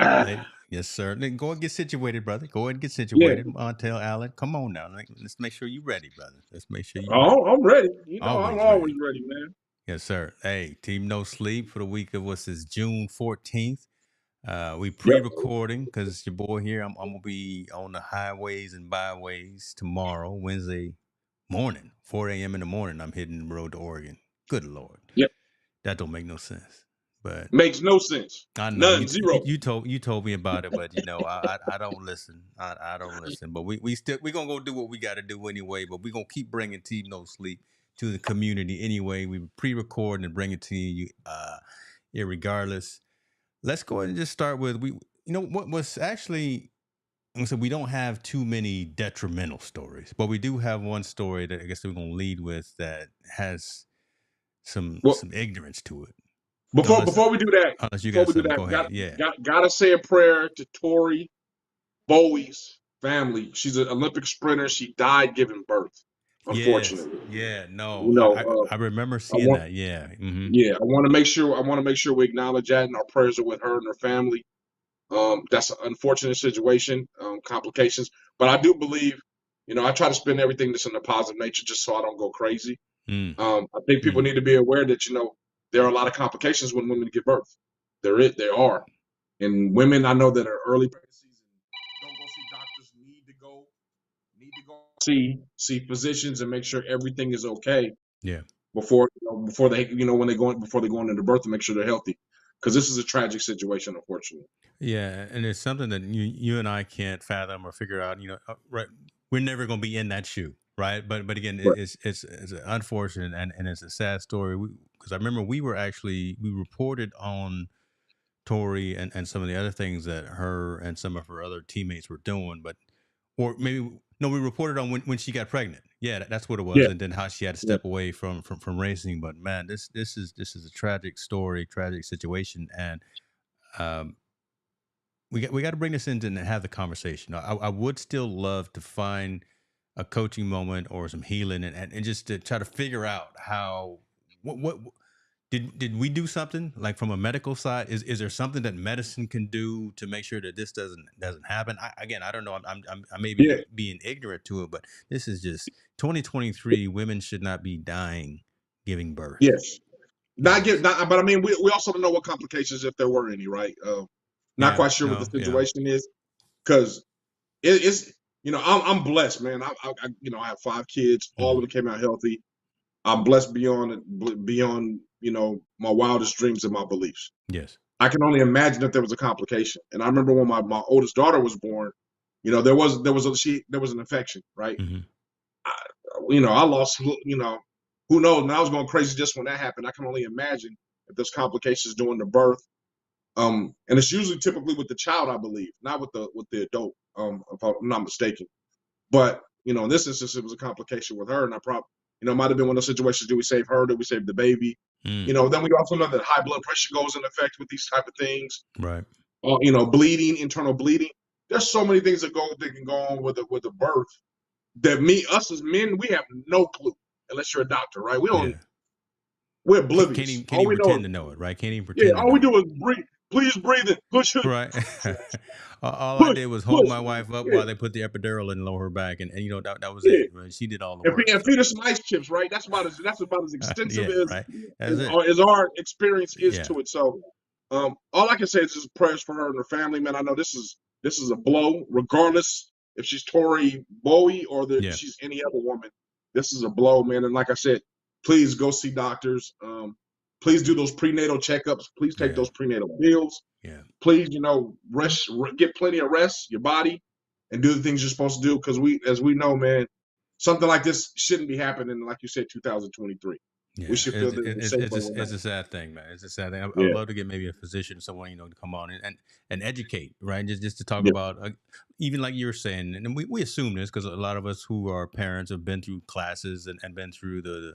Yes, sir. Then go and get situated, brother. Go ahead and get Yeah. situated. Montel Allen, come on now. Let's make sure you're ready, brother. Let's make sure you're ready. Oh, I'm ready. You know, I'm Always always ready. ready, man. Yes, sir. Hey, Team No Sleep for the week of what's this, June 14th. We Yep. pre-recording because your boy here. I'm gonna be on the highways and byways tomorrow, Wednesday morning, 4 a.m. in the morning. I'm hitting the road to Oregon. Good Lord, Yep. that don't make no sense. But Makes no sense. I know None. Zero. you told me about it, but I don't listen. I don't listen. But we gonna go do what we got to do anyway. But we gonna keep bringing Team No Sleep to the community anyway. We pre-record and bring it to you, irregardless. Let's go ahead and just start with what was actually. So we don't have too many detrimental stories, but we do have one story that I guess we're gonna lead with that has Well, some ignorance to it. before Unless before we do that, unless you got something, go got ahead. Yeah. gotta say a prayer to Torie Bowie's family. She's an Olympic sprinter. She died giving birth, Yes. unfortunately. Yeah. No. You know, I remember I seeing want that. Yeah. Hmm. yeah, I want to make sure we acknowledge that, and our prayers are with her and her family. That's an unfortunate situation, complications. But I do believe, I try to spend everything that's in a positive nature just so I don't go crazy. Mm, I think people mm. need to be aware that there are a lot of complications when women give birth. There are, and women I know that are early pregnancies and don't go see doctors need to go see physicians and make sure everything is okay Yeah. before they when they go before they go into birth to make sure they're healthy, because this is a tragic situation, unfortunately. Yeah. And it's something that you and I can't fathom or figure out. Right? We're never going to be in that shoe, right? But again, Right. it's unfortunate and it's a sad story. Because I remember we reported on Tory and some of the other things that her and some of her other teammates were doing, but or maybe no, we reported on when she got pregnant. Yeah, that's what it was, Yeah. and then how she had to Yeah. step away from racing. But man, this is a tragic story, tragic situation, and um, we got to bring this in and have the conversation. I would still love to find a coaching moment or some healing and just to try to figure out how what did we do something like from a medical side? Is there something that medicine can do to make sure that this doesn't happen? Again, I don't know. I may Yeah. be being ignorant to it, but this is just 2023. Women should not be dying giving birth. Yes. You know. But I mean, we also don't know what complications, if there were any, right? Not Yeah. quite sure what the No. Yeah. situation is, because it's I'm blessed, man. I have 5 kids. All of Hmm. them came out healthy. I'm blessed beyond my wildest dreams and my beliefs. Yes. I can only imagine if there was a complication. And I remember when my oldest daughter was born, there was an infection, right? Hmm. I, I lost, who knows? And I was going crazy just when that happened. I can only imagine if there's complications during the birth. And it's usually typically with the child, I believe, not with the adult, if I'm not mistaken. But in this instance, it was a complication with her, and I probably, it might have been one of those situations. Do we save her? Do we save the baby? Mm. Then we also know that high blood pressure goes into effect with these type of things. Right. Bleeding, internal bleeding. There's so many things that can go on with a birth that us as men, we have no clue unless you're a doctor, right? Yeah. We're Can't oblivious. even All we know is, pretend to know it. Right. Can't even yeah, pretend to all we know it. do is breathe. Please breathe it. Push it. Right. All I Push, did was hold push. my wife up Yeah, while they put the epidural in lower her back, and that was yeah. it. Right? She did all the And, work. and So feed her some ice chips, right? That's about as extensive yeah, as right. That's it. as our experience is Yeah, to it. So, all I can say is just prayers for her and her family, man. I know this is a blow, regardless if she's Torie Bowie or yeah, she's any other woman. This is a blow, man. And like I said, please go see doctors. Please do those prenatal checkups. Please take yeah, those prenatal pills. yeah. Please, rest, get plenty of rest, your body, and do the things you're supposed to do. Because as we know, man, something like this shouldn't be happening. Like you said, 2023. We Yeah, should feel the safe way with it's that. a sad thing, man. It's a sad thing. I would Yeah, love to get maybe a physician, someone to come on and educate, right? Just to talk yeah, about, even like you were saying, and we assume this because a lot of us who are parents have been through classes and been through the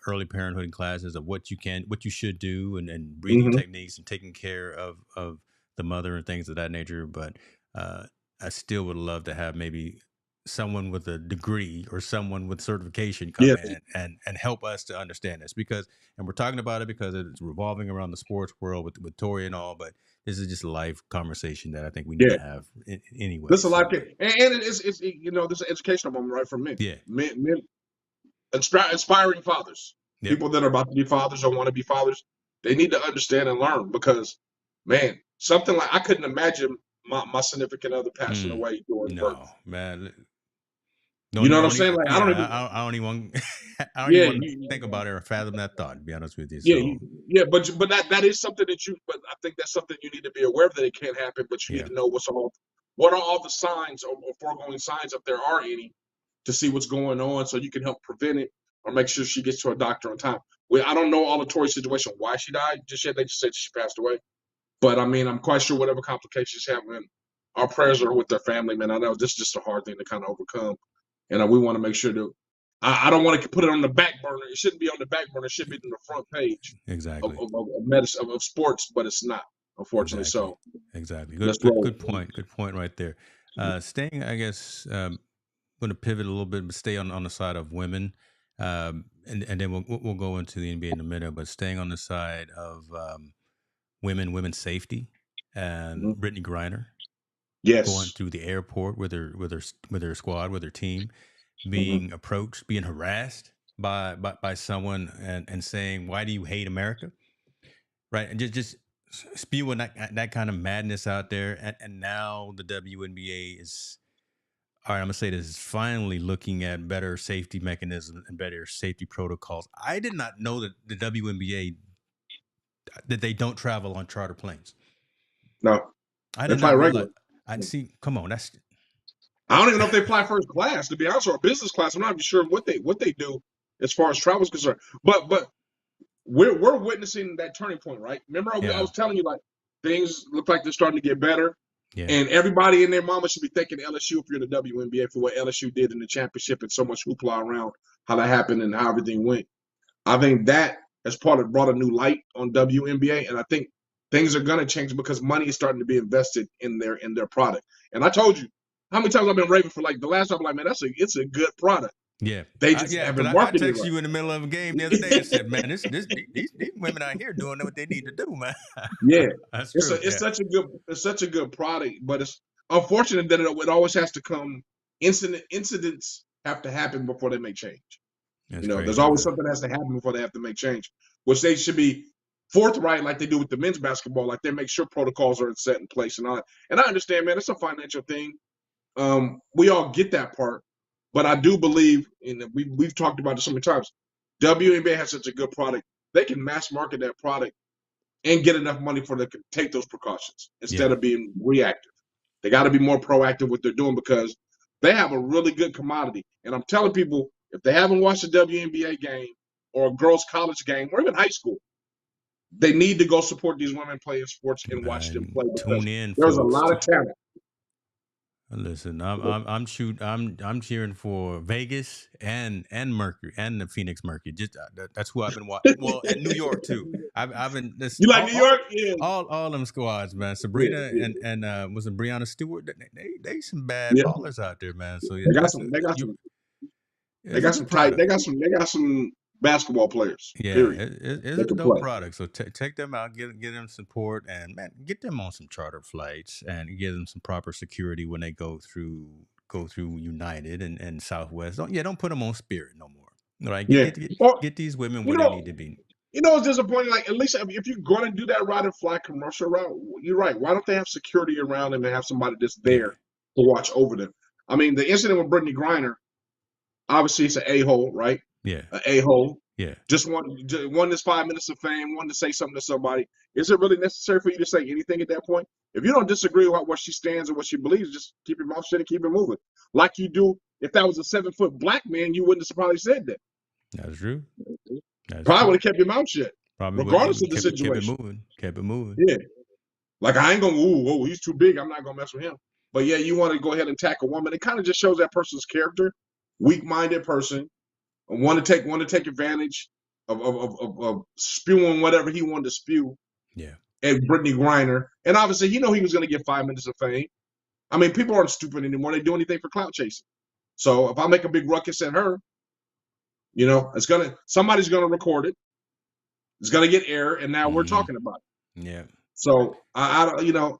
early parenthood classes of what you should do, and breathing hmm techniques and taking care of the mother and things of that nature. But I still would love to have maybe someone with a degree or someone with certification come Yes, in and help us to understand this because and we're talking about it because it's revolving around the sports world with Torie and all, but this is just a live conversation that I think we need yeah. to have anyway. This is a life, So and it's this is an educational moment, right, for men, yeah, men, aspiring fathers, yep, people that are about to be fathers or want to be fathers. They need to understand and learn because, man, something like I couldn't imagine my significant other passing mm, away during birth. no man, You know what I'm saying? Like I don't yeah, even. I don't even I don't even Yeah, want to think about it or fathom that thought. To be honest with you, yeah, so yeah, but that is something that you. But I think that's something you need to be aware of that it can't happen. But you need yeah, to know what are all the signs or foregoing signs, if there are any, to see what's going on, so you can help prevent it or make sure she gets to a doctor on time. Well, I don't know all the Tory situation why she died just yet. They just said she passed away. But I mean, I'm quite sure whatever complications happen, our prayers are with their family, man. I know this is just a hard thing to kind of overcome, and we want to make sure that I don't want to put it on the back burner. It shouldn't be on the back burner. It should be in the front page exactly. of medicine of sports, but it's not, unfortunately. Exactly. So Exactly. let's Good roll. point. Good point right there. Staying, I guess, going to pivot a little bit, but stay on the side of women, and then we'll go into the NBA in a minute. But staying on the side of women's safety, and Mhm. Brittney Griner going Yes. through the airport with her squad with her team, Hmm. being approached, being harassed by someone and saying, "Why do you hate America?" Right, and just spewing that kind of madness out there, and now the WNBA is all right. I'm gonna say this is finally looking at better safety mechanisms and better safety protocols. I did not know that the WNBA that they don't travel on charter planes. No, I they did fly not realize. regular. I see. Come on, that's I don't even know if they fly first class, to be honest, or business class. I'm not even sure what they do as far as travel is concerned. But we're witnessing that turning point, right? Remember, I yeah, was telling you like things look like they're starting to get better, yeah, and everybody and their mama should be thanking LSU if you're the WNBA for what LSU did in the championship and so much hoopla around how that happened and how everything went. I think that as part of brought a new light on WNBA, and I think things are gonna change because money is starting to be invested in their product. And I told you how many times I've been raving for like the last time. I'm like, man, it's a good product. yeah, They just yeah. Because haven't I marketed texted it you in the middle of a game the other day and said, "Man, these women out here doing what they need to do, man." Yeah, That's it's true. a Yeah, it's such a good product, but it's unfortunate that it always has to come. Incidents have to happen before they make change. that's There's crazy, always man. something that has to happen before they have to make change, which they should be forthright like they do with the men's basketball. Like they make sure protocols are set in place and all that. And I understand, man, it's a financial thing. We all get that part, but I do believe, and we've talked about this so many times. WNBA has such a good product; they can mass market that product and get enough money for them to take those precautions Yeah, instead of being reactive. They got to be more proactive what they're doing because they have a really good commodity. And I'm telling people, if they haven't watched a WNBA game or a girls' college game or even high school, they need to go support these women playing sports and watch them man. play because Tune in, there's a folks. lot of talent. Listen, I'm cheering for Vegas and Mercury and the Phoenix Mercury. Just that's who I've been watching. Well, and New York too. I've been this You like New York? Yeah, all them squads, man. yeah, Sabrina yeah, and was it Brianna Stewart? They some bad yeah. ballers out there, man. So yeah, They got that's some. They got some. They it's a got good some tight. product. They got some. They got some basketball players. Yeah, Period. it's They a can dope play. product. So take them out, get them support, and man, get them on some charter flights and give them some proper security when they go through United and Southwest. Don't put them on Spirit no more. All right, Yeah. Or get these women you where they know, need to be. it's disappointing. Like, at least if you're going to do that route and fly commercial route, you're right. Why don't they have security around them and have somebody that's Yeah, there to watch over them? I mean, the incident with Brittney Griner, obviously, it's an a-hole, right? yeah, An a-hole. yeah. Just one this 5 minutes of fame, one to say something to somebody. Is it really necessary for you to say anything at that point? If you don't disagree with what she stands and what she believes, just keep your mouth shut and keep it moving. Like you do if that was a 7-foot black man, you wouldn't have probably said that. That's true. That's Probably would true. have kept your mouth shut, Probably would regardless have of the kept it situation. moving, kept it moving. Yeah. Like I ain't gonna, he's too big. I'm not gonna mess with him. But yeah, you want to go ahead and attack a woman. It kind of just shows that person's character, weak-minded person, and want to take advantage of spewing whatever he wanted to spew Yeah, at Brittney Griner. And obviously, he knew he was gonna get 5 minutes of fame. I mean, people aren't stupid anymore. They do anything for clout chasing. So if I make a big ruckus at her, somebody's gonna record it. It's gonna get air, and now we're Hmm. talking about it. Yeah. So I don't,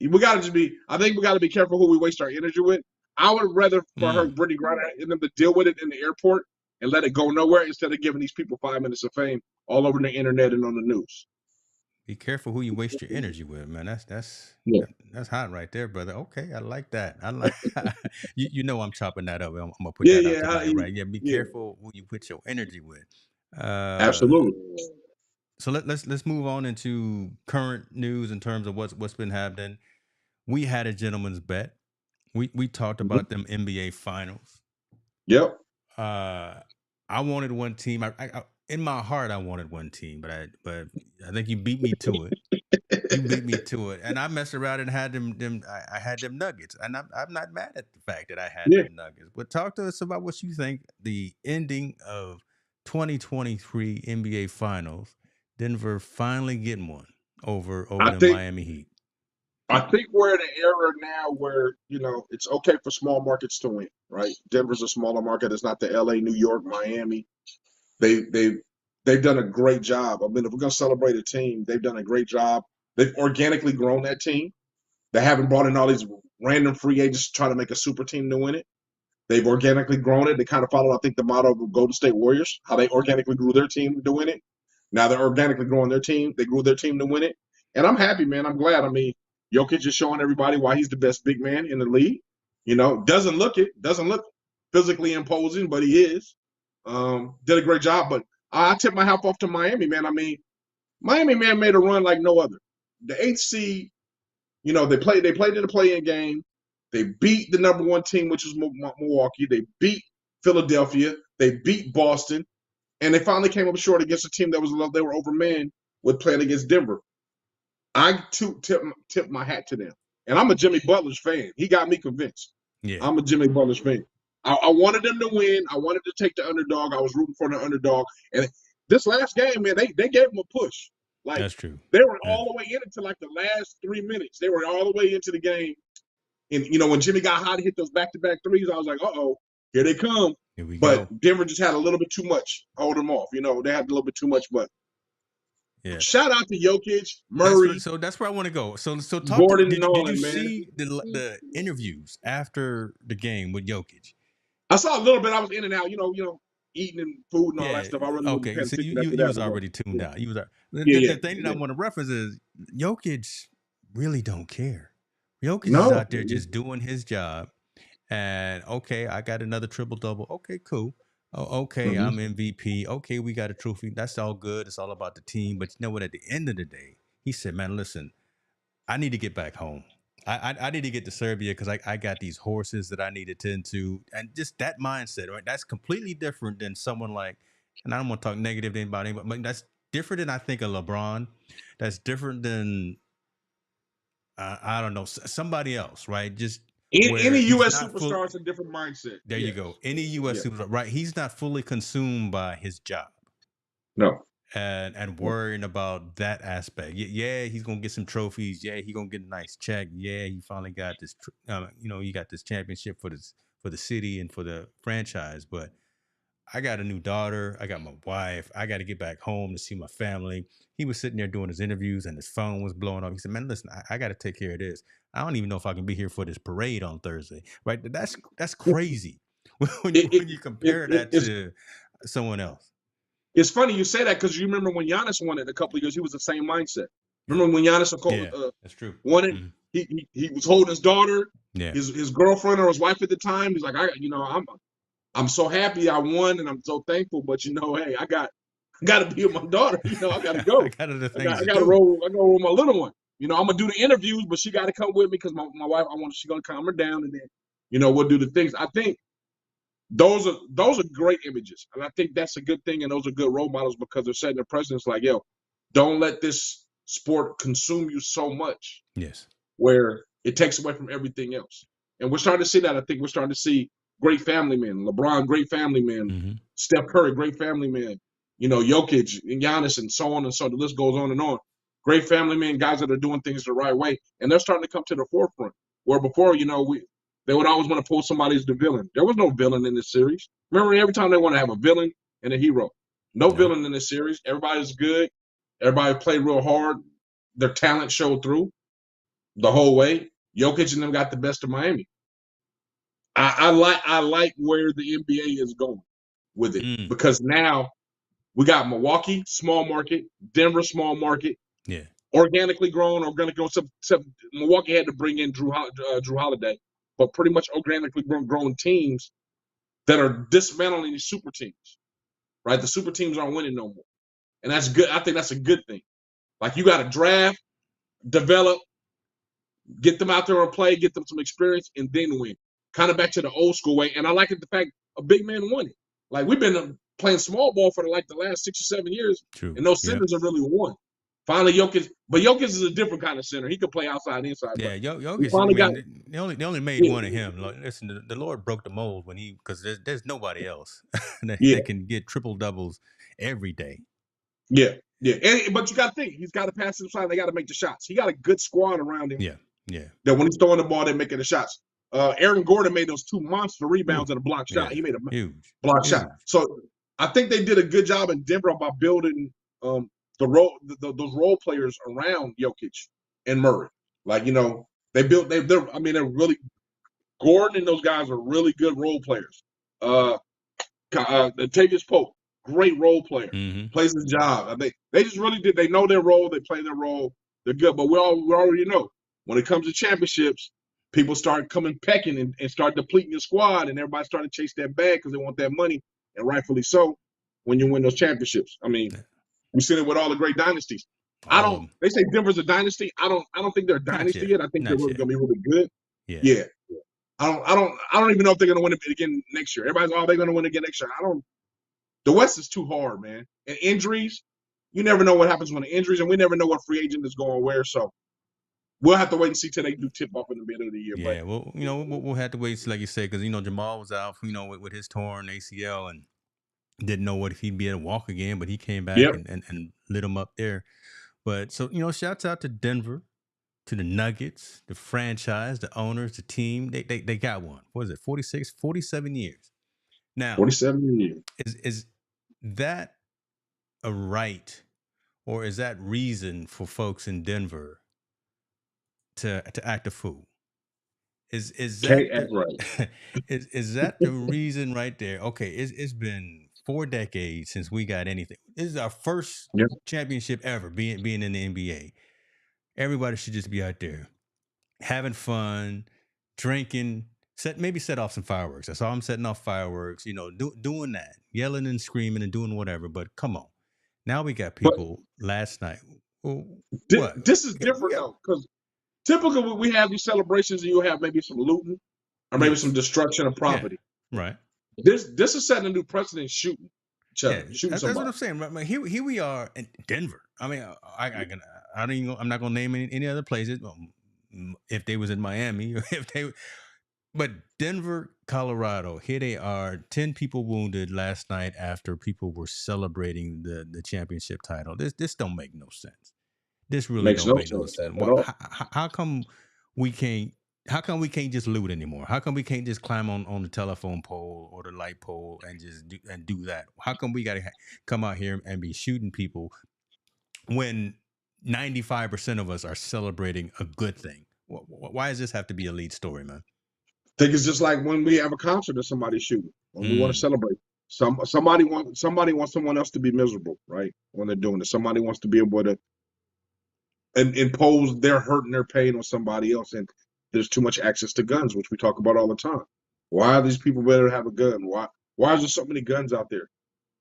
we got to just be. I think we got to be careful who we waste our energy with. I would rather for her, Mm. Brittney Griner, and them to deal with it in the airport and let it go nowhere instead of giving these people 5 minutes of fame all over the internet and on the news. Be careful who you waste your energy with, man. Yeah, That's hot right there, brother. Okay, I like that. I like you know I'm chopping that up. I'm gonna put yeah, that out yeah, tonight, right? Yeah, be yeah. careful who you put your energy with. Uh Absolutely. so let's move on into current news in terms of what's been happening. We had a gentleman's bet. We talked Mhm. about them NBA finals. Yep. Uh I wanted one team. In my heart I wanted one team, but I think you beat me to it. You beat me to it, and I messed around and had I had them Nuggets, and I'm not mad at the fact that I had Yeah. them Nuggets. But talk to us about what you think the ending of 2023 NBA Finals. Denver finally getting one over I the think Miami Heat. I think we're in an era now where it's okay for small markets to win. Right? Denver's a smaller market. It's not the L.A., New York, Miami. They they they've done a great job. I mean, if we're gonna celebrate a team, they've done a great job. They've organically grown that team. They haven't brought in all these random free agents to try to make a super team to win it. They've organically grown it. They kind of followed, I think, the model of the Golden State Warriors, how they organically grew their team to win it. Now they're organically growing their team. They grew their team to win it. And I'm happy, man. I'm glad. I mean, Jokic is showing everybody why he's the best big man in the league. Doesn't look physically imposing, but he is. Did a great job. But I tip my hat off to Miami, man. I mean, Miami, man, made a run like no other. The eighth seed, they played in the play-in game. They beat the number one team, which was Milwaukee. They beat Philadelphia. They beat Boston, and they finally came up short against a team that was they were overmanned with playing against Denver. I too tip my hat to them, and I'm a Jimmy Butler's fan. He got me convinced. Yeah, I'm a Jimmy Butler's fan. I wanted them to win. I wanted to take the underdog. I was rooting for the underdog, and this last game, man, they gave them a push. Like that's true. they were Yeah. all the way in it to like the last 3 minutes. They were all the way into the game. And when Jimmy got hot, hit those back-to-back threes, I was like, "Uh-oh, here they come." Here we But go. Denver just had a little bit too much. Hold them off. They had a little bit too much. But Yeah. shout out to Jokic, That's what. Murray, So that's where I want to go. So talk to me. Gordon, Did you Nolan, man. see the interviews after the game with Jokic? I saw a little bit. I was in and out. Eating and food and all that Yeah. stuff. I really wasn't Okay. paying So you attention you after you that. was But already tuned out. You was yeah, the yeah, thing that I yeah. want to reference is Jokic really don't care. Jokic is No, out there just doing his job. And okay, I got another triple double. Okay, cool. Oh, okay, mm-hmm. I'm MVP. Okay, we got a trophy. That's all good. It's all about the team. But you know what? At the end of the day, he said, "Man, listen, I need to get back home. I need to get to Serbia because I got these horses that I need to tend to, and just that mindset, right? That's completely different than someone like, and I don't want to talk negative to anybody, but that's different than I think of LeBron. That's different than I don't know somebody else, right? Just Any where he's U.S. not full. superstar is a different mindset. There you Yes. go. Any U.S. Yeah. super, right? He's not fully consumed by his job No. and worrying about that aspect. Yeah, he's gonna get some trophies. Yeah, he's gonna get a nice check. Yeah, he finally got this. You got this championship for the city and for the franchise. But I got a new daughter. I got my wife. I got to get back home to see my family. He was sitting there doing his interviews and his phone was blowing up. He said, "Man, listen, I got to take care of this. I don't even know if I can be here for this parade on Thursday." Right? That's crazy It, it, when you it, compare it, that it's to someone else. It's funny you say that because you remember when Giannis won it a couple of years, he was the same mindset. Yeah, Remember when Giannis yeah, that's true. won it? Mhm. He was holding his daughter, Yeah, his girlfriend or his wife at the time. He's like, I'm so happy I won and I'm so thankful, but hey, I got to be with my daughter. I got to I go. got other I things got I to got to do. roll. I got to roll with my little one. I'm gonna do the interviews, but she got to come with me because my wife. She's gonna calm her down, and then we'll do the things. I think those are great images, and I think that's a good thing, and those are good role models because they're setting the precedence. Like, yo, don't let this sport consume you so much Yes. where it takes away from everything else. And we're starting to see that. I think we're starting to see great family men. LeBron, great family man. Hmm. Steph Curry, great family man. Jokic and Giannis, and so on and so. The list goes on and on. Great family men, guys that are doing things the right way, and they're starting to come to the forefront. Where before, they would always want to pull somebody as the villain. There was no villain in this series. Remember, every time they want to have a villain and a hero. No No. villain in this series. Everybody's good. Everybody played real hard. Their talent showed through the whole way. Jokic and them got the best of Miami. I like where the NBA is going with it Mm. because now we got Milwaukee, small market, Denver, small market, Yeah. organically grown, except Milwaukee had to bring in Drew Holiday, but pretty much organically grown teams that are dismantling these super teams, right? The super teams aren't winning no more. And that's good. I think that's a good thing. Like you got to draft, develop, get them out there and play, get them some experience, and then win. Kind of back to the old school way. And I like it the fact a big man won it. Like we've been playing small ball for the last 6 or 7 years, True. and those Yep. centers have really won. Finally, Jokic, but Jokic is a different kind of center. He can play outside, inside. Yeah, But we Jokic. I finally got mean, they only made yeah, one of him. Like, listen, the Lord broke the mold when because there's nobody else yeah, that can get triple doubles every day. yeah, yeah. But you got to think he's got to pass inside. They got to make the shots. He got a good squad around him. Yeah, yeah. That when he's throwing the ball, they're making the shots. Aaron Gordon made those 2 monster rebounds Ooh, and a block shot. yeah, He made a huge, block huge. shot. So I think they did a good job in Denver about building those role players around Jokic and Murray. Like they built. They're really Gordon and those guys are really good role players. Tavius Pope, great role player, Mm-hmm. plays his job. I think they just really did. They know their role. They play their role. They're good. But we already know when it comes to championships, people start coming pecking and start depleting your squad, and everybody started to chase that bag because they want that money, and rightfully so. When you win those championships, I mean, we've seen it with all the great dynasties. All of them. They say Denver's a dynasty. I don't think they're a Not dynasty yet. yet. I think they're Not really yet. going to be really good. Yeah. Yeah. I don't even know if they're going to win it again next year. Everybody's they're going to win again next year. The West is too hard, man. And injuries, you never know what happens when the injuries, and we never know what free agent is going where. So we'll have to wait and see till they do tip off in the middle of the year. Yeah. Well, we'll have to wait, like you say, because Jamal was out, with his torn ACL and didn't know if he'd be able to walk again, but he came back Yep. and lit him up there. But so shouts out to Denver, to the Nuggets, the franchise, the owners, the team. They got one. What is it? 46, 47 years. Now, 47 years. is that a right, or is that reason for folks in Denver to act a fool? Is that Can't act right. is that the reason right there? Okay, it's been 4 decades since we got anything. This is our first Yep. championship ever being in the NBA. Everybody should just be out there having fun, drinking, maybe set off some fireworks. That's all I'm setting off fireworks, doing that, yelling and screaming and doing whatever. But come on. Now we got But people last night. Well, what? this is different though, because typically when we have these celebrations, and you have maybe some looting or maybe some destruction of property. Yeah, right. This is setting a new precedent, shooting each other, shooting that's somebody. what I'm saying. Right, here we are in Denver. I mean, I'm not gonna name any other places. If they was in Miami, but Denver, Colorado, here they are. 10 people wounded last night after people were celebrating the championship title. This don't make no sense. This really Makes don't no make no sense sense. at all. How come we can't? How come we can't just loot anymore? How come we can't just climb on the telephone pole or the light pole and just do that? How come we got to come out here and be shooting people when 95% of us are celebrating a good thing? Why does this have to be a lead story, man? I think it's just like when we have a concert and somebody's shooting, when we want to celebrate. Somebody wants someone else to be miserable, right? When they're doing it, somebody wants to be able to impose their hurt and their pain on somebody else, and there's too much access to guns, which we talk about all the time. Why are these people better to have a gun? Why is there so many guns out there?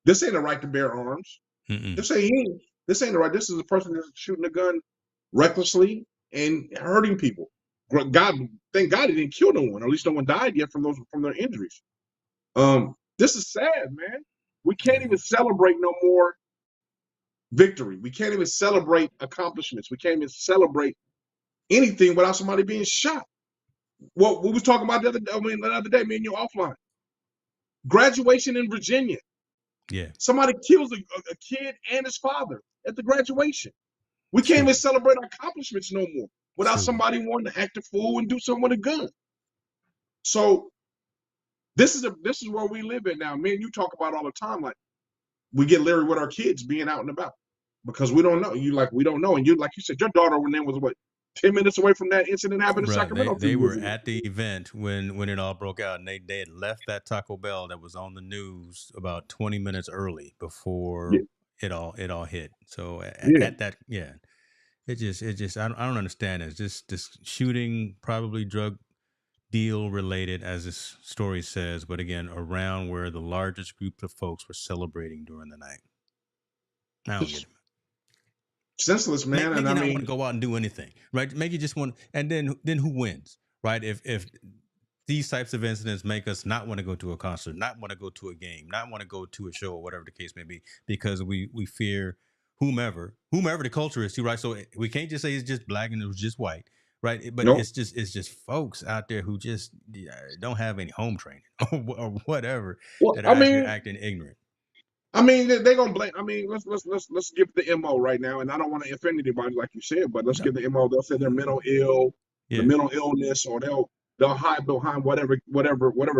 This ain't a right to bear arms. This ain't the right. This is a person that's shooting a gun recklessly and hurting people. Thank God he didn't kill no one. Or at least no one died yet from their injuries. This is sad, man. We can't even celebrate no more victory. We can't even celebrate accomplishments. We can't even celebrate anything without somebody being shot. Well, we was talking about the other day, me and you offline. Graduation in Virginia. Yeah. Somebody kills a kid and his father at the graduation. We can't even celebrate our accomplishments no more without somebody wanting to act a fool and do something with a gun. So this is where we live in now. Me and you talk about all the time, like we get leery with our kids being out and about because we don't know. We don't know. And you, like you said, your daughter when they was what 10 minutes away from that incident happened in Right. They Sacramento a few they years were ago. at the event when it all broke out, and they had left that Taco Bell that was on the news about 20 minutes early Yeah, before it all hit. So yeah. at that, yeah, it just I don't understand it. It's just this shooting, probably drug deal related, as this story says, but again, around where the largest group of folks were celebrating during the night. I don't get It's it. senseless, man. Make And you I not want to mean, go out and do anything, right? Make you just want, and then who wins, right? If these types of incidents make us not want to go to a concert, not want to go to a game, not want to go to a show, or whatever the case may be, because we fear whomever the culture is too, right? So we can't just say it's just black and it was just white, right? But no. it's just folks out there who just don't have any home training or whatever, Well, that are out here acting ignorant. I mean, they're gonna blame. I mean, let's give the mo right now, and I don't want to offend anybody, like you said, but let's No, give the mo. They'll say they're mental ill, the yeah, mental illness, or they'll hide behind whatever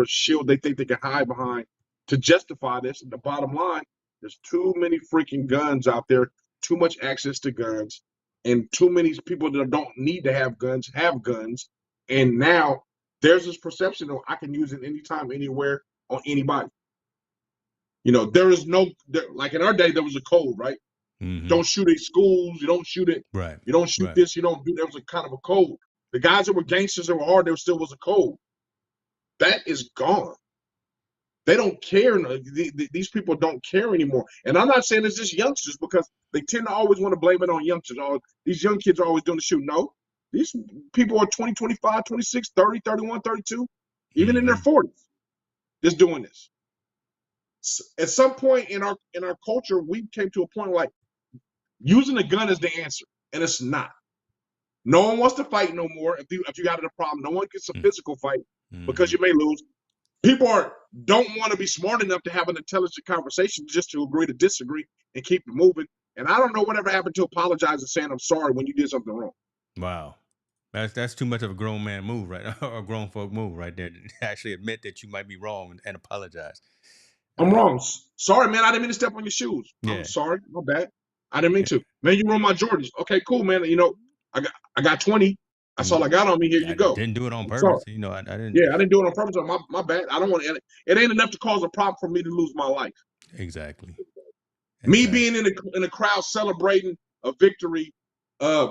shield they think they can hide behind to justify this. And the bottom line, there's too many freaking guns out there, too much access to guns, and too many people that don't need to have guns, and now there's this perception of I can use it anytime, anywhere, on anybody. There is like in our day, there was a code, right? mm-hmm. Don't shoot at schools. You don't shoot it. Right, You don't shoot right, this. You don't do. There was a kind of a code. The guys that were gangsters that were hard, there still was a code. That is gone. They don't care. These people don't care anymore. And I'm not saying it's just youngsters because they tend to always want to blame it on youngsters. All these young kids are always doing the shoot. No, these people are 20, 25, 26, 30, 31, 32, even in their mm-hmm. 40s, just doing this. At some point in our culture, we came to a point like using a gun is the answer, and it's not. No one wants to fight no more. If you got a problem, no one gets a physical fight because Mm-hmm. you may lose. People don't want to be smart enough to have an intelligent conversation just to agree to disagree and keep it moving. And I don't know whatever happened to apologize and saying I'm sorry when you did something wrong. Wow. That's too much of a grown man move, right? Or a grown folk move right there. To actually admit that you might be wrong and apologize. I'm Uh, wrong. Sorry, man. I didn't mean to step on your shoes. I'm yeah, sorry. My bad. I didn't mean yeah. to. Man, you ruined my Jordans. Okay, cool, man. I got 20. That's all I Mm, got on me. Here I you go. didn't do it on I'm sorry. purpose. I didn't. Yeah, I didn't do it on purpose. My bad. I don't want to. It ain't enough to cause a problem for me to lose my life. Exactly. Me being Exactly. in a crowd celebrating a victory, uh,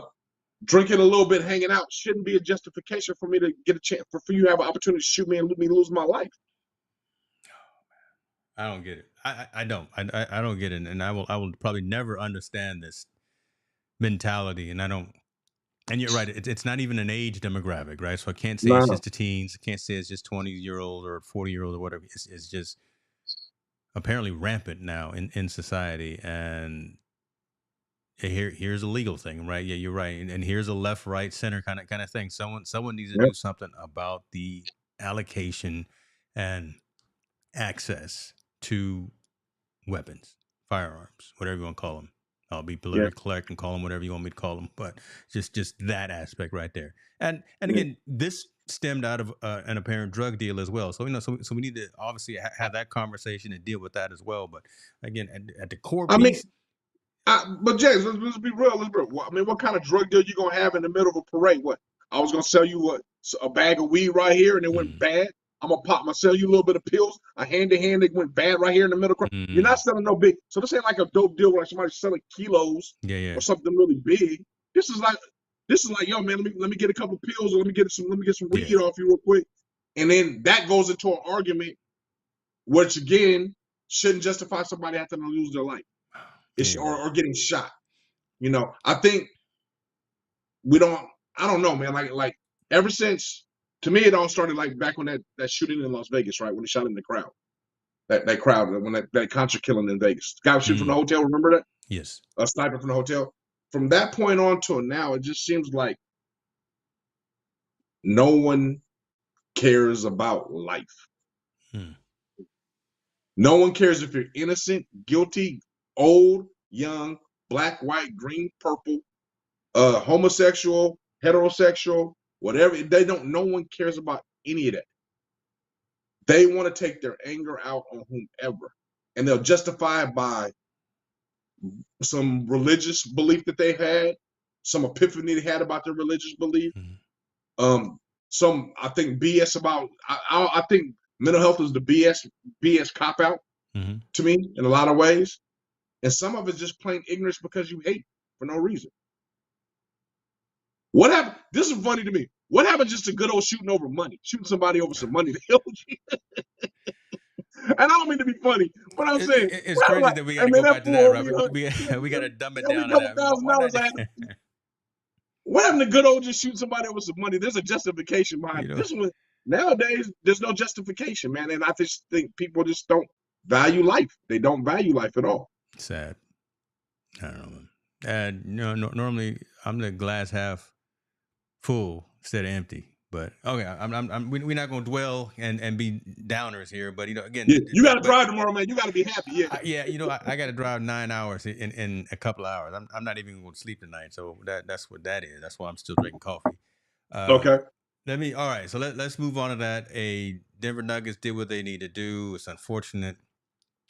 drinking a little bit, hanging out, shouldn't be a justification for me to get a chance for you to have an opportunity to shoot me and me lose my life. I don't get it. I don't. I don't get it. And I will probably never understand this mentality. And I don't. And you're right. It's not even an age demographic, right? So I can't say No, it's no. just the teens. I can't say it's just 20-year-old or 40-year-old or whatever. It's just apparently rampant now in society. And here's a legal thing, right? Yeah, you're right. And here's a left, right, center kind of thing. Someone needs to Yep. do something about the allocation and access to weapons, firearms, whatever you want to call them. I'll be Yeah. politically correct and call them whatever you want me to call them, but just that aspect right there. And Yeah. again, this stemmed out of an apparent drug deal as well. So so we need to obviously have that conversation and deal with that as well. But again, at the core I mean, piece, but James, let's be real. Let's be real. I mean, what kind of drug deal you gonna have in the middle of a parade? What I was gonna sell you a bag of weed right here, and it went mm, bad. I'm gonna sell you a little bit of pills, a hand to hand. It went bad right here in the middle. You're not mm, selling no big. So this ain't like a dope deal where like somebody's selling kilos yeah, yeah, or something really big. This is like yo man, let me get a couple pills or let me get some weed yeah, off you real quick, and then that goes into an argument, which again shouldn't justify somebody having to lose their life exactly. or getting shot. I think we don't. I don't know, man. Like ever since, to me, it all started like back when that shooting in Las Vegas, right? When they shot in the crowd, that crowd, when that concert killing in Vegas, the guy was shooting from the Mm, hotel. Remember that? yes. A sniper from the hotel. From that point on till now, it just seems like no one cares about life. Mm, No one cares if you're innocent, guilty, old, young, black, white, green, purple, homosexual, heterosexual, whatever. They don't. No one cares about any of that. They want to take their anger out on whomever, and they'll justify it by some religious belief that they had, some epiphany they had about their religious belief. Um, some I think BS about. I think mental health is the BS cop out to me in a lot of ways, and some of it's just plain ignorance because you hate for no reason. What happened? This is funny to me. What happened just to good old shooting over money, shooting somebody over some money? And I don't mean to be funny, but I'm saying, It's well, crazy like, that we got hey to man, go that back to that, fool Robert. We got to dumb he it owed me a down to couple that. thousand Why dollars. not? I had to, what happened to good old just shoot somebody over some money? There's a justification behind You it. know, This one nowadays, there's no justification, man. And I just think people just don't value life. They don't value life at all. sad. I don't know. And normally I'm the glass half full instead of empty. But okay, we're not going to dwell and be downers here. But again, Yeah, you got to drive tomorrow, man. You got to be happy. Yeah. yeah, I got to drive 9 hours in a couple of hours. I'm not even going to sleep tonight, so that's what that is. That's why I'm still drinking coffee. Okay. All right, so let's move on to that. Denver Nuggets did what they need to do. It's unfortunate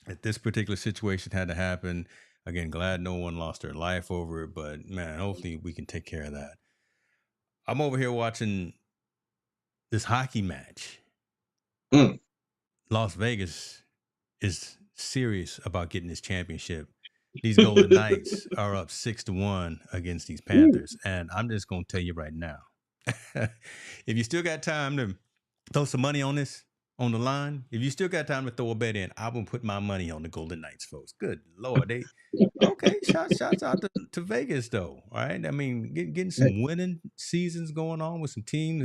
that this particular situation had to happen. Again, glad no one lost their life over it, but man, hopefully we can take care of that. I'm over here watching this hockey match. Mm. Las Vegas is serious about getting this championship. These Golden Knights are up 6-1 against these Panthers, and I'm just gonna tell you right now, if you still got time to throw some money on this on the line, if you still got time to throw a bet in, I will put my money on the Golden Knights, folks. Good Lord, they okay. Shots out to Vegas though. All right, I mean, getting some winning seasons going on with some teams.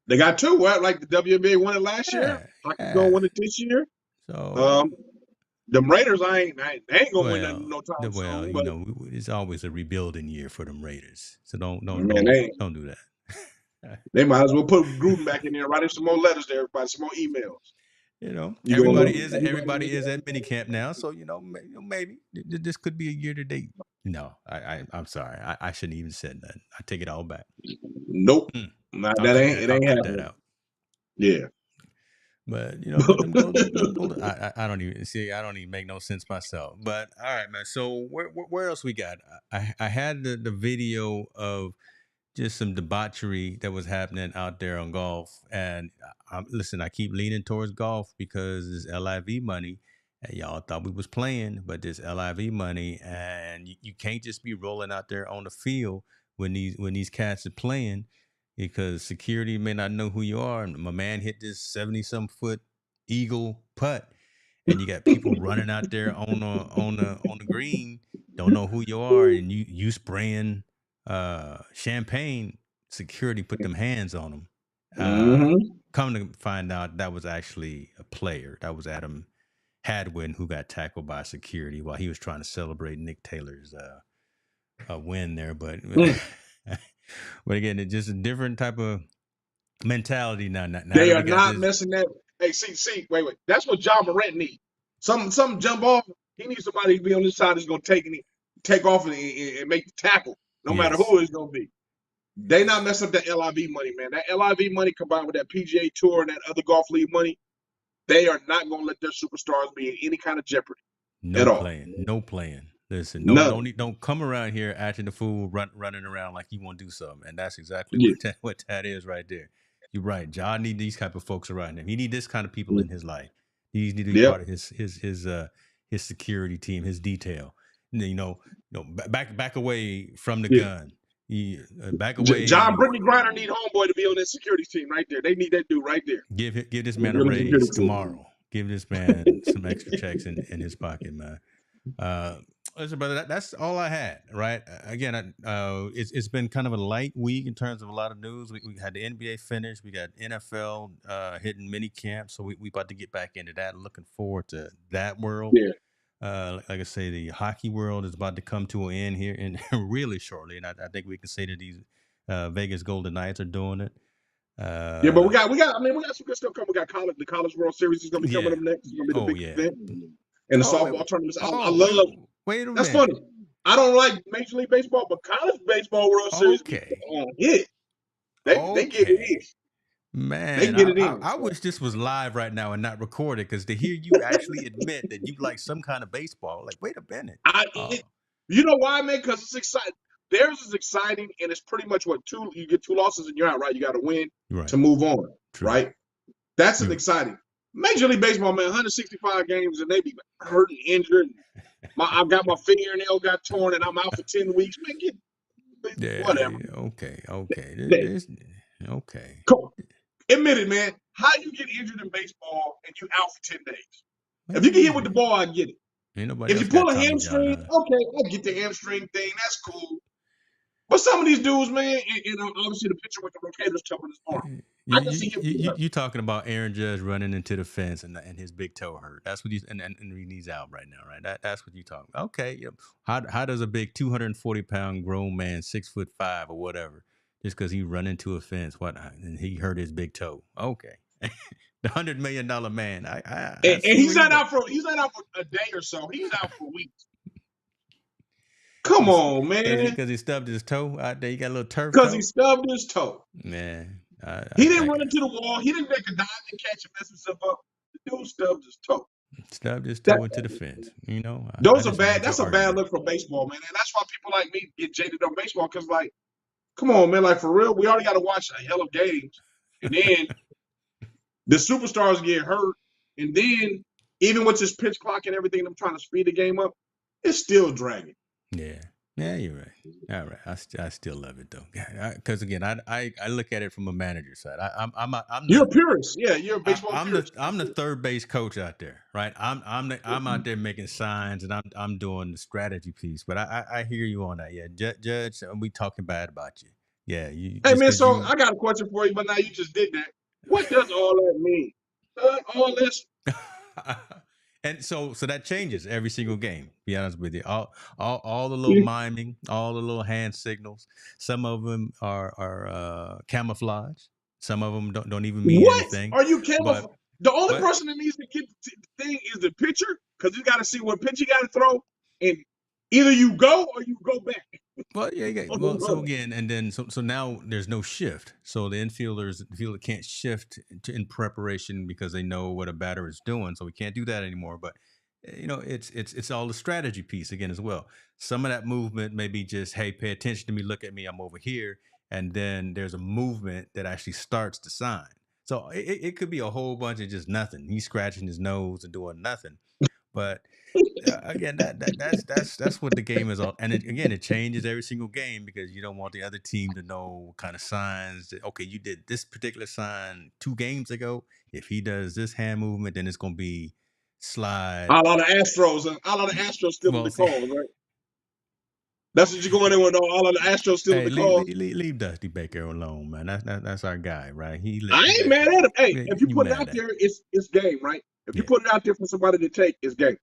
They got two. What, like the WNBA won it last year? Yeah, Hockey's gonna yeah. win it this year. So Um, them Raiders, they ain't gonna win well, nothing no time soon. But it's always a rebuilding year for them Raiders. So don't don't man, don't don't do that. they might as well put Gruden back in there, write him some more letters to everybody, some more emails. You gonna Everybody is at minicamp now, so maybe this could be a year to date. No, I'm sorry, I shouldn't even said that. I take it all back. nope. Mm. Nah, I'll cut it that. I'll ain't cut that happening. out. Yeah. But but them golden. I don't even see. I don't even make no sense myself. But all right, man. So where else we got? I had the video of just some debauchery that was happening out there on golf. And listen, I keep leaning towards golf because it's LIV money. And y'all thought we was playing, but this LIV money, and you can't just be rolling out there on the field when these cats are playing, because security may not know who you are. And my man hit this 70-some foot eagle putt, and you got people running out there on the green, don't know who you are, and you spraying champagne. Security put them hands on him. Mm-hmm. Come to find out, that was actually a player. That was Adam Hadwin, who got tackled by security while he was trying to celebrate Nick Taylor's win there. But but again, it's just a different type of mentality now. Now They that are we got not this, messing that. Hey, wait. That's what John Morant needs. Some jump off. He needs somebody to be on this side that's gonna take off and make the tackle, no matter yes, who it's gonna be. They not mess up that LIV money, man. That LIV money combined with that PGA Tour and that other golf league money, they are not gonna let their superstars be in any kind of jeopardy at all. no playing. Listen, None. don't come around here acting the fool, running around like you want to do something, and that's exactly Yeah. what that is right there. You're right. John need these type of folks around him. He need this kind of people in his life. These need to be Yep. part of his security team, his detail. Back away from the Yeah. gun. Back John away. Brittney Griner need homeboy to be on that security team right there. They need that dude right there. Give this man a On the security raise team. tomorrow. Give this man some extra checks in his pocket, man. Listen, brother, that's all I had. Right? Again, it's been kind of a light week in terms of a lot of news. We had the NBA finish. We got NFL hitting mini camp, so we about to get back into that. Looking forward to that world. Yeah. Like I say, the hockey world is about to come to an end here in really shortly, and I think we can say that these Vegas Golden Knights are doing it. Yeah, but we got. I mean, we got some good stuff coming. We got college. The College World Series is going to be coming Yeah. up next. It's going to be the Oh big yeah. event, and the Oh softball wait. tournaments. I Oh love. wait a That's minute. funny. I don't like Major League Baseball, but College Baseball World Series be Okay. on hit. They get it Okay. in. They Man, get it in. I So wish this was live right now and not recorded because to hear you actually admit that you like some kind of baseball, like, wait a minute. it, you know why, man? Because it's exciting. Theirs is exciting, and it's pretty much what you get 2 losses and you're out, right? You got to win to Right. move on, True. right? That's an You're exciting. Major League Baseball, man, 165 games, and they be hurt and injured. I've got my fingernail got torn, and I'm out for 10 weeks. Man, get yeah, whatever. okay, okay. They, Okay. come, admit it, man. How you get injured in baseball and you out for 10 days? If you get hit with the Man, ball, I get it. ain't nobody If you else got pull a Tommy John, hamstring, huh? okay, I get the hamstring thing. That's cool. But some of these dudes, man, and obviously the picture with the rotators tumbling his arm, I can see him get hurt. You talking about Aaron Judge running into the fence and his big toe hurt? That's what he's and he's out right now, right? That's what you talking about. Okay, yep. How does a big 240-pound grown man, 6'5" or whatever, just because he run into a fence, and he hurt his big toe? Okay, the $100 million man. I And see where you go. he's not out for a day or so. He's out for weeks. Come He's on, man. because he stubbed his toe out there. You got a little turf Because he toe, stubbed his toe. man. He didn't run into the wall. He didn't make a dive and catch and mess himself up. The dude stubbed his toe. Stubbed his That toe into the fence. You know, I those are just bad. made your That's a bad argument. look for baseball, man. And that's why people like me get jaded on baseball. Because like, come on, man. Like for real, we already got to watch a hell of games, and then the superstars get hurt, and then even with this pitch clock and everything, them trying to speed the game up, it's still dragging. Yeah, yeah, you're right. All right, I still love it though, because again, I look at it from a manager side. I'm You're a the purist. Yeah, you're a baseball purist. I'm the third base coach out there, right? I'm out there making signs and I'm doing the strategy piece. But I hear you on that. Yeah, Judge, we talking bad about you. Yeah, you Hey, just man, because so you. I got a question for you, but now you just did that. What does all that mean? All this? And so that changes every single game. Be honest with you, all the little miming, all the little hand signals. Some of them are camouflage. Some of them don't even mean What anything. are you camouflage? But The only but person that needs to get the thing is the pitcher because you got to see what pitch you got to throw, and either you go or you go back. well, yeah. Well, so again, and then so now there's no shift. So the infielder can't shift in preparation because they know what a batter is doing. So we can't do that anymore. But it's all the strategy piece again as well. Some of that movement may be just, hey, pay attention to me, look at me, I'm over here, and then there's a movement that actually starts the sign. So it could be a whole bunch of just nothing. He's scratching his nose and doing nothing. But again, that's what the game is all. And again, it changes every single game because you don't want the other team to know what kind of signs. That, okay, you did this particular sign 2 games ago. If he does this hand movement, then it's going to be slide. A lot of Astros and a lot of Astros still in Well, the see, calls, right? That's what you're going in with. All of the Astros still in hey, the calls. leave Dusty Baker alone, man. That's our guy, right? I ain't mad at him. Hey, if you You put it mad out at? there, it's game, right? If you Yeah. put it out there for somebody to take, it's game.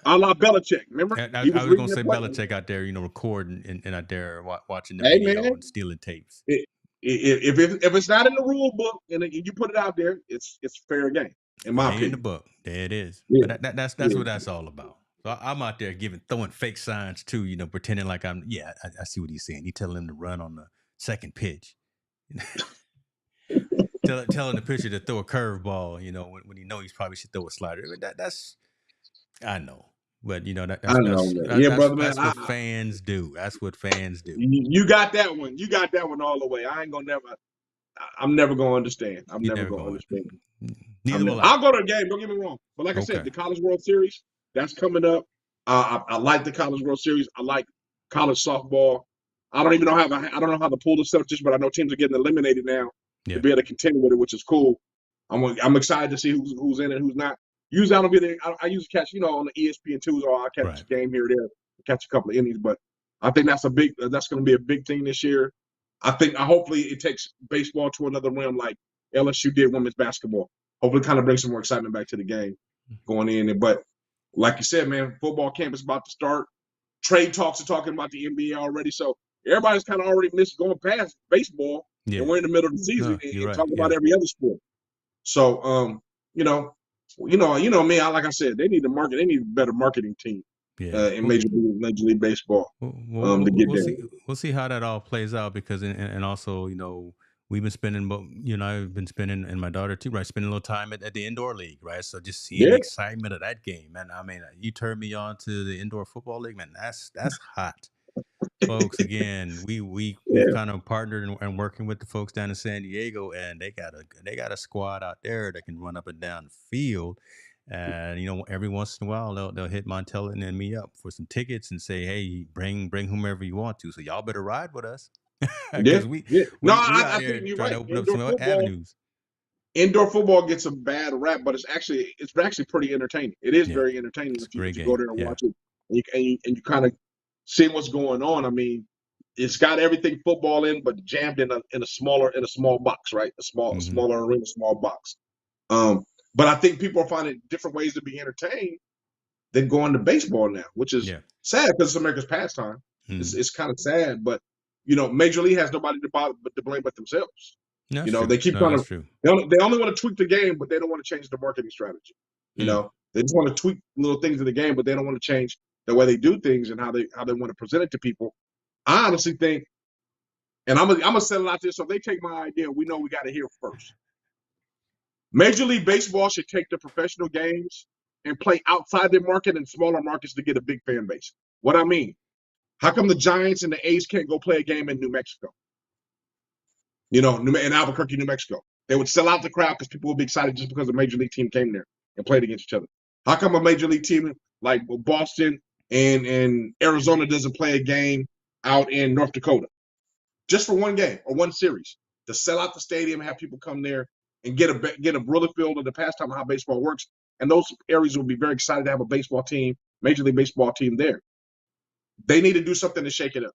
A la Belichick, remember? He I was was reading gonna the say play. Belichick out there, recording and out there watching the Hey, video man, and stealing tapes. if it's not in the rule book and you put it out there, it's fair game, in It my ain't in the opinion. book. There it is. Yeah, But that's yeah. what that's all about. So I'm out there throwing fake signs too, pretending like I see what he's saying. He telling him to run on the second pitch. Telling the pitcher to throw a curveball, when he know he's probably should throw a slider. That's I know. But I know, man. Yeah, brother, man. that's what fans do. That's what fans do. You got that one. You got that one all the way. I ain't gonna never. I'm never gonna understand. I'm You're never never gonna going. understand. Neither will I. I'll go to a game. Don't get me wrong. But like I said, Okay. the College World Series that's coming up. I like the College World Series. I like college softball. I don't even know I don't know how to pull this stuff just, but I know teams are getting eliminated now to Yeah. be able to contend with it, which is cool. I'm excited to see who's in it, who's not. Usually I don't be there. I usually catch on the ESPN2s, or I catch Right. a game here or there, catch a couple of innings. But I think that's going to be a big thing this year. Hopefully it takes baseball to another realm like LSU did women's basketball. Hopefully, kind of brings some more excitement back to the game going in. But like you said, man, football camp is about to start. Trade talks are talking about the NBA already, so everybody's kind of already missed going past baseball, Yeah. and we're in the middle of the season No, you're right. talking Yeah. about every other sport. So, me. Like I said, they need to market. They need a better marketing team in Major League Baseball to get We'll there. see. We'll see how that all plays out because, and also, we've been spending, I've been spending, and my daughter too, right? Spending a little time at the indoor league, right? So just seeing the Yeah, excitement of that game, man. I mean, you turned me on to the indoor football league, man. That's hot, folks. Again, we've yeah, kind of partnered and working with the folks down in San Diego, and they got a squad out there that can run up and down the field. And every once in a while they'll hit Montella and me up for some tickets and say, hey, bring whomever you want to. So y'all better ride with us yeah, because we yeah. No, we we I out think here you're trying right. to open up some avenues. Indoor football gets a bad rap, but it's actually pretty entertaining. It is Yeah, very entertaining it's a if great you go game. there and Yeah. watch it, and you kind of see what's going on. I mean, it's got everything football in, but jammed in a small box, right? A Hmm. smaller arena, small box. Um, but I think people are finding different ways to be entertained than going to baseball now, which is Yeah. sad because it's America's pastime. Mm. It's kind of sad, but Major League has nobody to blame but themselves. That's true. They keep No, trying that's to. true. They only want to tweak the game, but they don't want to change the marketing strategy. Mm. They just want to tweak little things in the game, but they don't want to change the way they do things and how they want to present it to people. I honestly think, and I'm gonna sell it out there. So if they take my idea, we know we got to hear first. Major League Baseball should take the professional games and play outside their market in smaller markets to get a big fan base. What I mean, how come the Giants and the A's can't go play a game in New Mexico? In Albuquerque, New Mexico. They would sell out the crowd because people would be excited just because a major league team came there and played against each other. How come a major league team like Boston and Arizona doesn't play a game out in North Dakota just for one game or one series to sell out the stadium, have people come there and get a really feel of the pastime of how baseball works, and those areas will be very excited to have a baseball team, major league baseball team there. They need to do something to shake it up,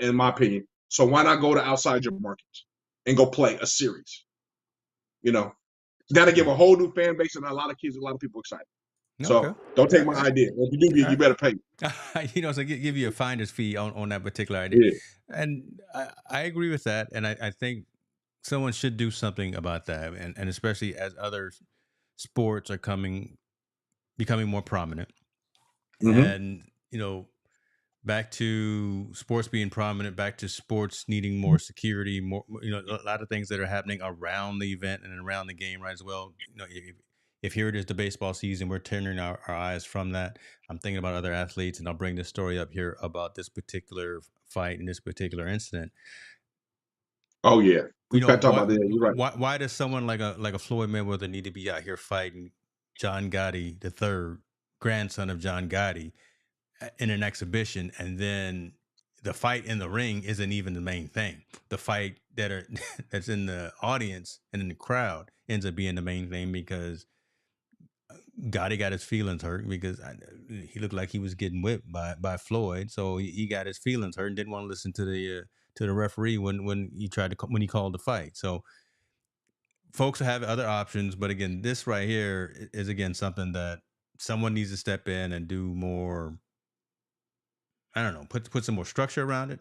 in my opinion. So why not go to outside your markets and go play a series? You know, got to give Yeah. a whole new fan base and a lot of kids, a lot of people excited. Okay. So don't take my I, idea. If you do, you better pay me. so give you a finder's fee on that particular idea, Yeah. and I agree with that, and I think someone should do something about that, and especially as other sports are becoming more prominent, Mm-hmm. and back to sports being prominent, back to sports needing more security, more, a lot of things that are happening around the event and around the game, right? As well, if here it is, the baseball season, we're turning our eyes from that. I'm thinking about other athletes, and I'll bring this story up here about this particular fight and this particular incident. Oh yeah. You We've know, got to talk about that. You're right. why does someone like a Floyd Mayweather need to be out here fighting John Gotti the third, grandson of John Gotti, in an exhibition, and then the fight in the ring isn't even the main thing. The fight that's in the audience and in the crowd ends up being the main thing because Gotti got his feelings hurt because he looked like he was getting whipped by Floyd, so he got his feelings hurt and didn't want to listen to the referee when he called the fight. So folks have other options, but again, this right here is again something that someone needs to step in and do more. I don't know, put some more structure around it.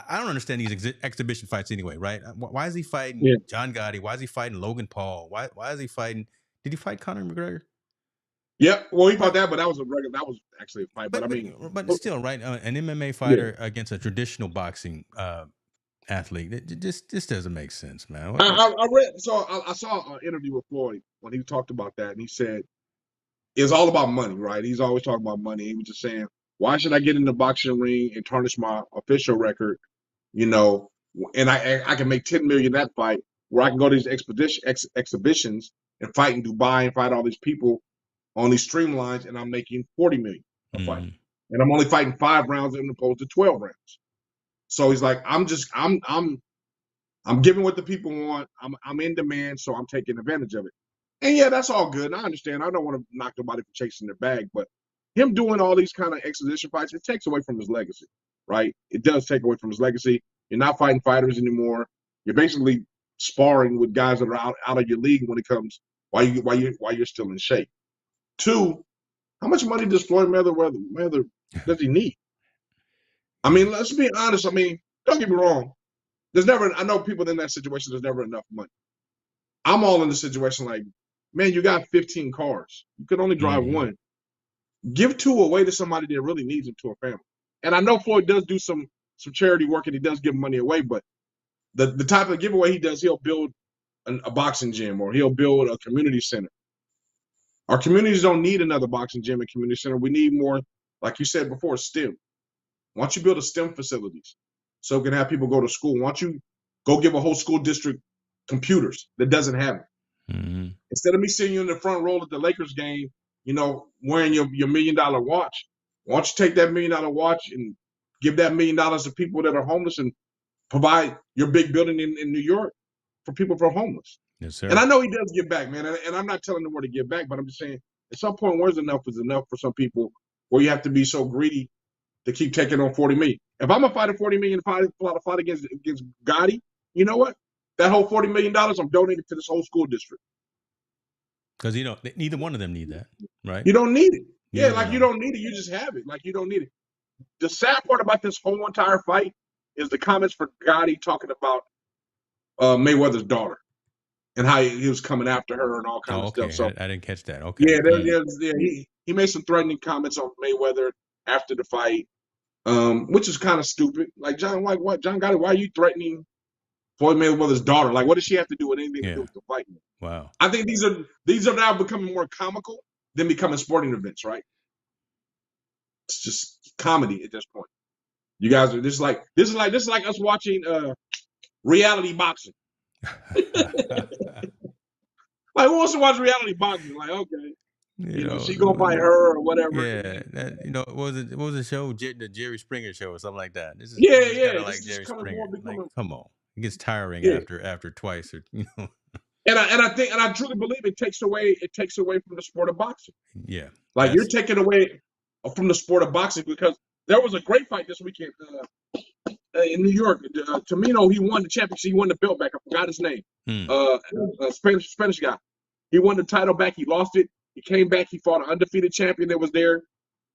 I don't understand these exhibition fights anyway, right? Why is he fighting Yeah. John Gotti? Why is he fighting Logan Paul? Why is he fighting? Did he fight Conor McGregor? Yeah. Well, he Why? fought that, but that was a regular. That was actually a fight. But But I but mean, but still, right? An MMA yeah. fighter against a traditional boxing athlete. This doesn't make sense, man. I read. So I saw an interview with Floyd when he talked about that, and he said it's all about money, right? He's always talking about money. He was just saying, why should I get in the boxing ring and tarnish my official record? You know, and I can make 10 million that fight, where I can go to these exhibitions and fight in Dubai and fight all these people on these streamlines, and I'm making 40 million a fight, Mm, and I'm only fighting 5 rounds as opposed to 12 rounds. So he's like, I'm giving what the people want. I'm in demand, so I'm taking advantage of it. And yeah, that's all good. And I understand. I don't want to knock nobody for chasing their bag, but him doing all these kind of exhibition fights, it takes away from his legacy, right? It does take away from his legacy. You're not fighting fighters anymore. You're basically sparring with guys that are out of your league when it comes while you're still in shape. Two, how much money does Floyd Mayweather does he need? I yeah. mean, let's be honest. I mean, don't get me wrong. There's never. I know people in that situation. There's never enough money. I'm all in the situation like, man, you got 15 cars. You can only drive Hmm. one. Give two away to somebody that really needs them to a family. And I know Floyd does do some charity work and he does give money away, but the type of giveaway he does, he'll build a boxing gym or he'll build a community center. Our communities don't need another boxing gym and community center. We need more, like you said before, STEM. Why don't you build a STEM facilities so we can have people go to school? Why don't you go give a whole school district computers that doesn't have it? Mm-hmm. Instead of me seeing you in the front row at the Lakers game, wearing your $1 million watch, why don't you take that $1 million watch and give that $1 million to people that are homeless and provide your big building in New York for people who are homeless? Yes, And sir. I know he does give back, man. And I'm not telling them where to give back, but I'm just saying at some point, where's enough is enough for some people where you have to be so greedy to keep taking on 40 million. If I'm gonna fight a 40 million fight against Gotti, you know what? That whole $40 million I'm donating to this whole school district. Because neither one of them need that, right? You don't need it. Yeah, Neither one like of you them. don't need it. You just have it. Like you don't need it. The sad part about this whole entire fight is the comments for Gotti talking about Mayweather's daughter and how he was coming after her and all kind Oh, of stuff. okay. So I didn't catch that. Okay. yeah, he made some threatening comments on Mayweather after the fight, which is kind of stupid. Like John, like what? John Gotti, why are you threatening Floyd Mayweather's daughter? Like, what does she have to do with anything to do Yeah. with the fight? Wow. I think these are now becoming more comical than becoming sporting events, right? It's just comedy at this point. You guys are just like this is like us watching reality boxing. Like who wants to watch reality boxing? Like, okay, she gonna fight her or whatever. Yeah, what was the show? The Jerry Springer show or something like that. Yeah, This is kind yeah. of This like is just Jerry coming Springer. more Like, becoming come on, it gets tiring yeah. after twice or And I truly believe it takes away from the sport of boxing. Yeah, Like you're taking away from the sport of boxing because there was a great fight this weekend in New York. Tamino, he won the championship. He won the belt back. I forgot his name. Spanish guy. He won the title back. He lost it. He came back. He fought an undefeated champion that was there.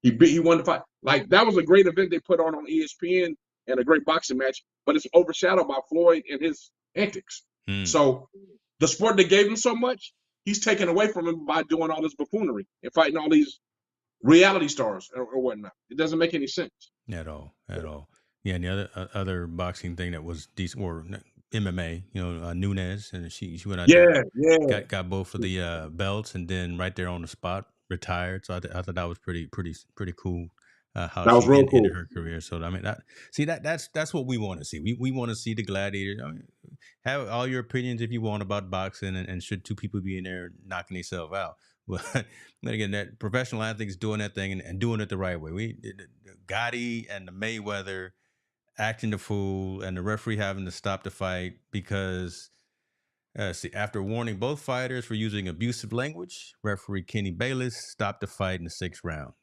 He won the fight. Like that was a great event they put on ESPN and a great boxing match. But it's overshadowed by Floyd and his antics. So the sport that gave him so much, he's taken away from him by doing all this buffoonery and fighting all these reality stars or whatnot. It doesn't make any sense at all. Yeah, and the other boxing thing that was decent or MMA, Nunes, and she went out there, got both of the belts, and then right there on the spot retired. So I thought that was pretty cool. How that was she real ended cool. her career. So I mean, that's what we want to see. We want to see the gladiator. I mean, have all your opinions if you want about boxing, and should two people be in there knocking themselves out. But again, that professional athletes doing that thing and doing it the right way. The Gotti and the Mayweather acting the fool, and the referee having to stop the fight because after warning both fighters for using abusive language, referee Kenny Bayless stopped the fight in the 6th round.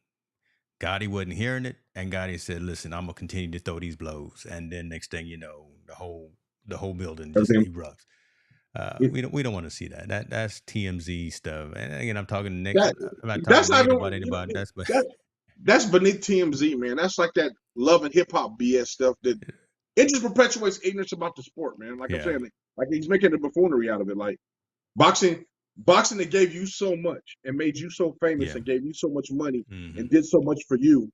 Gotti wasn't hearing it, and Gotti said, "Listen, I'm gonna continue to throw these blows." And then next thing you know, the whole building just Everything. erupts. We don't want to see that. That's TMZ stuff. And again, I'm not talking That's not negative even about anybody. that's beneath TMZ, man. That's like that love and hip hop BS stuff that it just perpetuates ignorance about the sport, man. Like I'm saying, like he's making a buffoonery out of it. Like boxing that gave you so much and made you so famous and gave you so much money and did so much for you.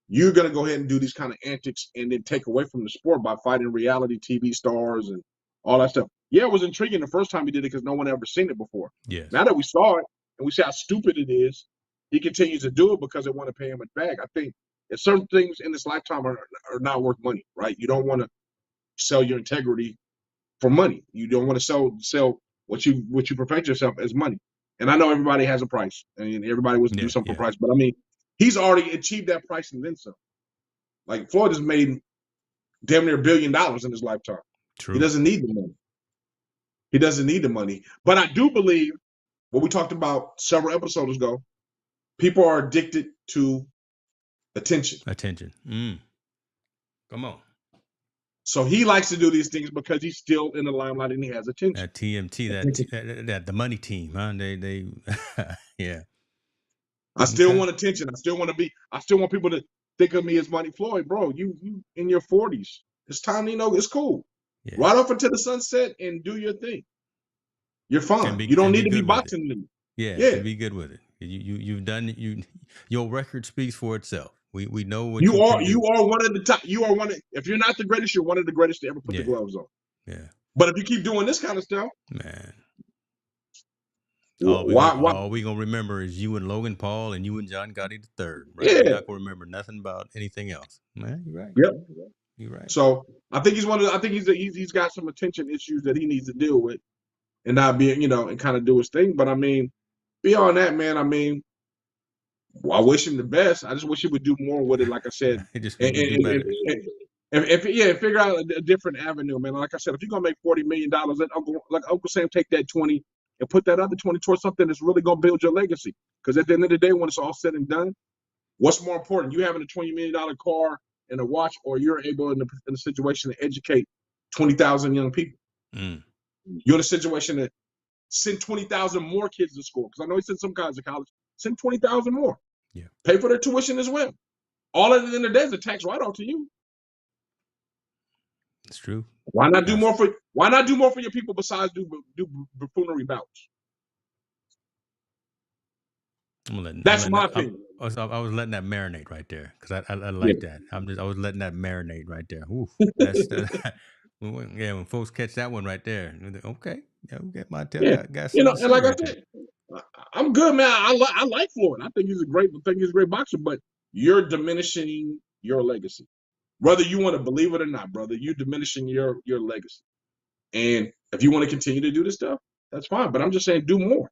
You're gonna go ahead and do these kind of antics and then take away from the sport by fighting reality TV stars and all that stuff. Yeah, it was intriguing the first time he did it because no one ever seen it before. Yes. Now that we saw it and we see how stupid it is, he continues to do it because they want to pay him a bag. I think that certain things in this lifetime are not worth money, right? You don't want to sell your integrity for money. You don't want to sell what you perfect yourself as money. And I know everybody has a price, and everybody wants to do something for price, but I mean, he's already achieved that price and then some. Like Floyd has made damn near $1 billion in his lifetime. True. He doesn't need the money. He doesn't need the money. But I do believe what we talked about several episodes ago, people are addicted to attention. Come on. So he likes to do these things because he's still in the limelight and he has attention. That TMT, that the money team, huh? They yeah. I still want attention. I still want people to think of me as Money Floyd, bro. You in your 40s. It's time, it's cool. Yeah. Ride off into the sunset and do your thing. You're fine. You don't need to be boxing anymore. Yeah. Be good with it. You've done your record speaks for itself. We know what you are one of the top. You are if you're not the greatest, you're one of the greatest to ever put the gloves on. Yeah, But if you keep doing this kind of stuff, man. why? All we gonna remember is you and Logan Paul and you and John Gotti the third, right? We're Yeah, not gonna remember nothing about anything else. Man, you're right. yep. You're right. So I think he's one of. I think he's got some attention issues that he needs to deal with, and not be, and kind of do his thing. But I mean, beyond that, man, I mean, well, I wish him the best. I just wish he would do more with it. Like I said, He just and, would do and, and, better. figure out a different avenue, man. Like I said, if you're gonna make $40 million, let Uncle Sam take that 20 and put that other 20 towards something that's really gonna build your legacy. Because at the end of the day, when it's all said and done, what's more important? You having a $20 million car and a watch, or you're able in a situation to educate 20,000 young people? Mm, You're in a situation to send 20,000 more kids to school. Because I know he sent some guys to college. Send 20,000 more. yeah, Pay for their tuition as well. All at the end of the day is a tax write-off to you. it's true. Why not do That's, more for Why not do more for your people besides do buffoonery bouts? That's my opinion. I was letting that marinate right there because I Yeah. like that. I was letting that marinate right there. Oof, that. Yeah, when folks catch that one right there, okay, yeah, we got Montel Yeah. got something to And say like I right there. said, I'm good, man. I like Floyd. I think he's a great boxer, but you're diminishing your legacy. Whether you want to believe it or not, brother, you're diminishing your legacy. And if you want to continue to do this stuff, that's fine. But I'm just saying, do more.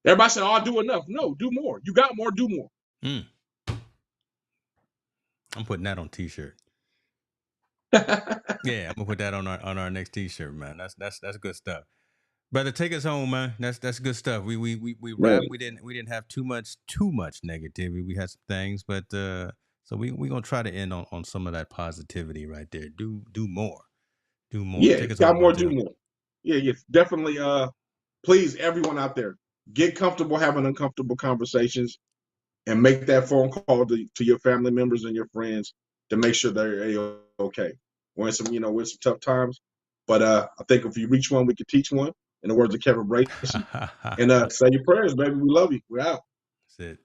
Everybody said, "Oh, I do enough." No, do more. You got more, do more. Mm, I'm putting that on T-shirt. Yeah, I'm gonna put that on our next T-shirt, man. That's good stuff. Brother, take us home, man. That's good stuff. We Man, wrap. We didn't have too much negativity. We had some things, but so we gonna try to end on some of that positivity right there. Do more. Do more. yeah, Take us got home, more, do Montel. more. Yeah, definitely. Please, everyone out there, get comfortable having uncomfortable conversations and make that phone call to your family members and your friends to make sure they're okay. We're in we're in some tough times, but I think if you reach one, we can teach one. In the words of Kevin Bracey, and That's say your prayers, baby. We love you. We're out. it.